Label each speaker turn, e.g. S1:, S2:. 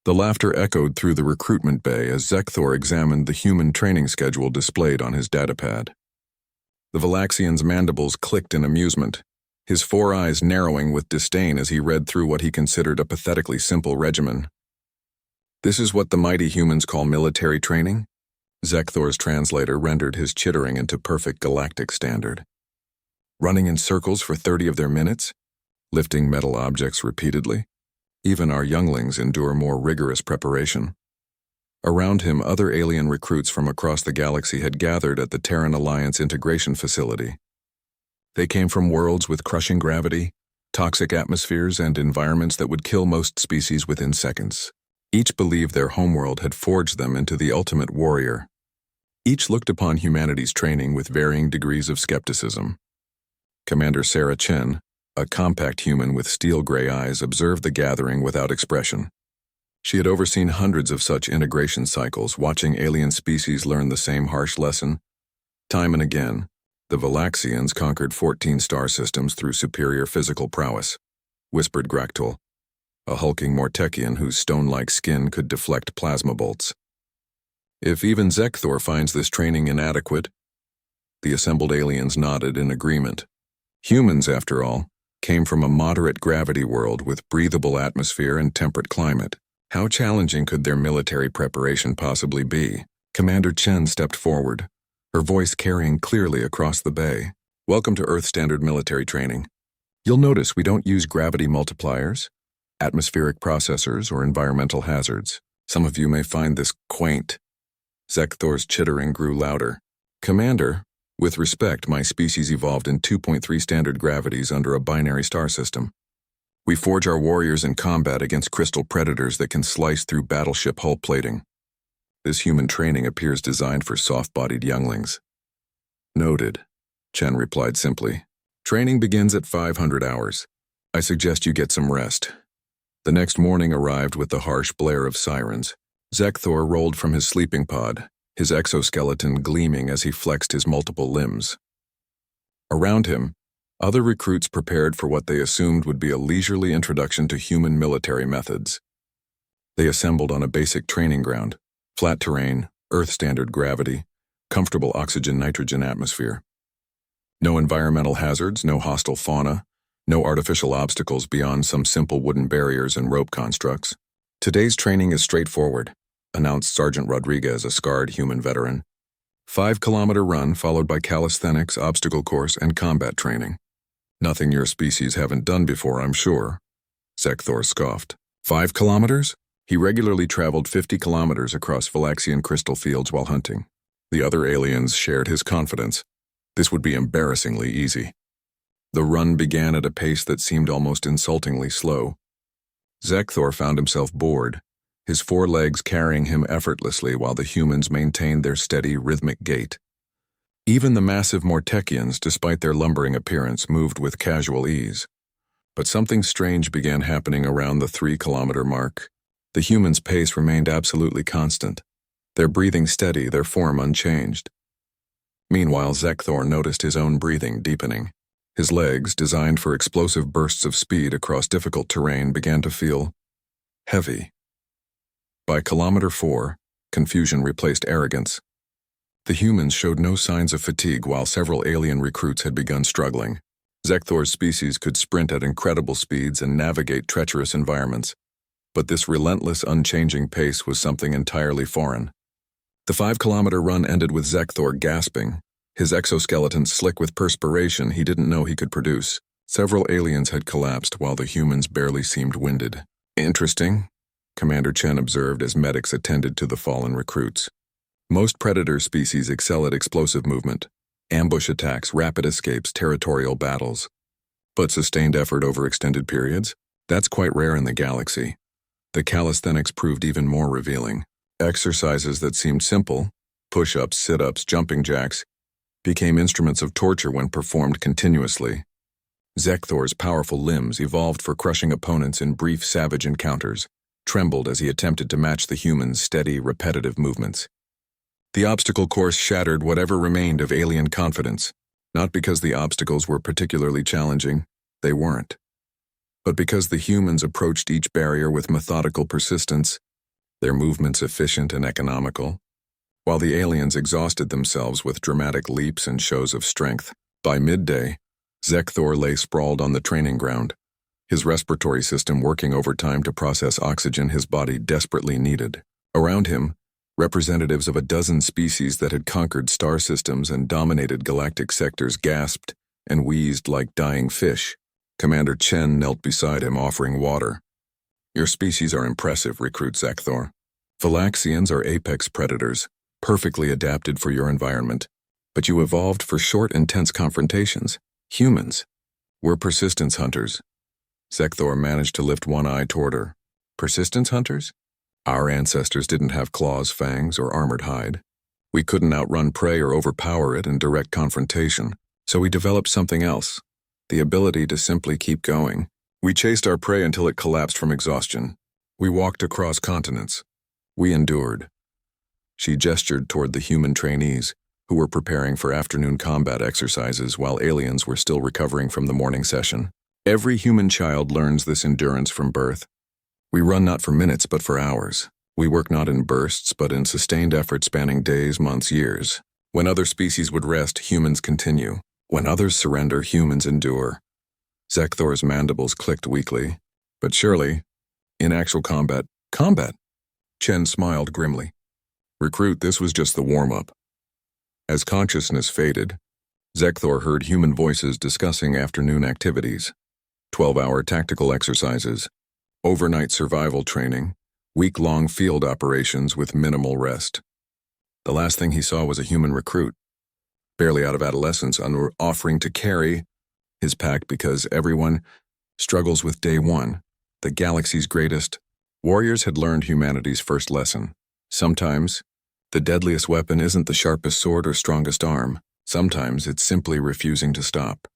S1: The laughter echoed through the recruitment bay as Zekthor examined the human training schedule displayed on his datapad. The Valaxian's mandibles clicked in amusement, his four eyes narrowing with disdain as he read through what he considered a pathetically simple regimen. "This is what the mighty humans call military training?" Zekthor's translator rendered his chittering into perfect galactic standard. "Running in circles for 30 of their minutes? Lifting metal objects repeatedly? Even our younglings endure more rigorous preparation." Around him, other alien recruits from across the galaxy had gathered at the Terran Alliance integration facility. They came from worlds with crushing gravity, toxic atmospheres, and environments that would kill most species within seconds. Each believed their homeworld had forged them into the ultimate warrior. Each looked upon humanity's training with varying degrees of skepticism. Commander Sarah Chen, a compact human with steel-gray eyes, observed the gathering without expression. She had overseen hundreds of such integration cycles, watching alien species learn the same harsh lesson. Time and again, the Valaxians conquered 14 star systems through superior physical prowess, whispered Graktul, a hulking Mortekian whose stone-like skin could deflect plasma bolts. "If even Zekthor finds this training inadequate," the assembled aliens nodded in agreement. Humans, after all, came from a moderate gravity world with breathable atmosphere and temperate climate. How challenging could their military preparation possibly be? Commander Chen stepped forward, her voice carrying clearly across the bay. "Welcome to Earth Standard Military Training. You'll notice we don't use gravity multipliers, atmospheric processors, or environmental hazards. Some of you may find this quaint." Zekthor's chittering grew louder. "Commander, with respect, my species evolved in 2.3 standard gravities under a binary star system. We forge our warriors in combat against crystal predators that can slice through battleship hull plating. This human training appears designed for soft-bodied younglings." "Noted," Chen replied simply. "Training begins at 500 hours. I suggest you get some rest." The next morning arrived with the harsh blare of sirens. Zekthor rolled from his sleeping pod, his exoskeleton gleaming as he flexed his multiple limbs. Around him, other recruits prepared for what they assumed would be a leisurely introduction to human military methods. They assembled on a basic training ground, flat terrain, Earth-standard gravity, comfortable oxygen-nitrogen atmosphere. No environmental hazards, no hostile fauna, no artificial obstacles beyond some simple wooden barriers and rope constructs. "Today's training is straightforward," announced Sergeant Rodriguez, a scarred human veteran. 5-kilometer run followed by calisthenics, obstacle course, and combat training. "Nothing your species haven't done before, I'm sure," Zekthor scoffed. 5 kilometers? He regularly traveled 50 kilometers across Valaxian crystal fields while hunting. The other aliens shared his confidence. This would be embarrassingly easy. The run began at a pace that seemed almost insultingly slow. Zekthor found himself bored, his 4 legs carrying him effortlessly while the humans maintained their steady, rhythmic gait. Even the massive Mortekians, despite their lumbering appearance, moved with casual ease. But something strange began happening around the 3-kilometer mark. The humans' pace remained absolutely constant, their breathing steady, their form unchanged. Meanwhile, Zekthor noticed his own breathing deepening. His legs, designed for explosive bursts of speed across difficult terrain, began to feel heavy. By kilometer 4, confusion replaced arrogance. The humans showed no signs of fatigue while several alien recruits had begun struggling. Zekthor's species could sprint at incredible speeds and navigate treacherous environments, but this relentless, unchanging pace was something entirely foreign. The 5-kilometer run ended with Zekthor gasping, his exoskeleton slick with perspiration he didn't know he could produce. Several aliens had collapsed while the humans barely seemed winded. "Interesting," Commander Chen observed as medics attended to the fallen recruits. "Most predator species excel at explosive movement, ambush attacks, rapid escapes, territorial battles. But sustained effort over extended periods? That's quite rare in the galaxy." The calisthenics proved even more revealing. Exercises that seemed simple, push-ups, sit-ups, jumping jacks, became instruments of torture when performed continuously. Zekthor's powerful limbs, evolved for crushing opponents in brief, savage encounters, trembled as he attempted to match the humans' steady, repetitive movements. The obstacle course shattered whatever remained of alien confidence, not because the obstacles were particularly challenging, they weren't, but because the humans approached each barrier with methodical persistence, their movements efficient and economical, while the aliens exhausted themselves with dramatic leaps and shows of strength. By midday, Zekthor lay sprawled on the training ground, his respiratory system working overtime to process oxygen his body desperately needed. Around him, representatives of a dozen species that had conquered star systems and dominated galactic sectors gasped and wheezed like dying fish. Commander Chen knelt beside him, offering water. "Your species are impressive, Recruit Zekthor. Valaxians are apex predators, perfectly adapted for your environment. But you evolved for short, intense confrontations. Humans. We're persistence hunters." Zekthor managed to lift one eye toward her. "Persistence hunters? Our ancestors didn't have claws, fangs, or armored hide. We couldn't outrun prey or overpower it in direct confrontation, so we developed something else. The ability to simply keep going. We chased our prey until it collapsed from exhaustion. We walked across continents. We endured." She gestured toward the human trainees, who were preparing for afternoon combat exercises while aliens were still recovering from the morning session. "Every human child learns this endurance from birth. We run not for minutes but for hours. We work not in bursts but in sustained effort spanning days, months, years. When other species would rest, humans continue. When others surrender, humans endure." Zekthor's mandibles clicked weakly. "But surely, in actual combat..." "Combat?" Chen smiled grimly. "Recruit, this was just the warm-up." As consciousness faded, Zekthor heard human voices discussing afternoon activities. 12-hour tactical exercises, overnight survival training, week-long field operations with minimal rest. The last thing he saw was a human recruit, barely out of adolescence, offering to carry his pack because everyone struggles with day one, the galaxy's greatest. Warriors had learned humanity's first lesson. Sometimes, the deadliest weapon isn't the sharpest sword or strongest arm. Sometimes it's simply refusing to stop.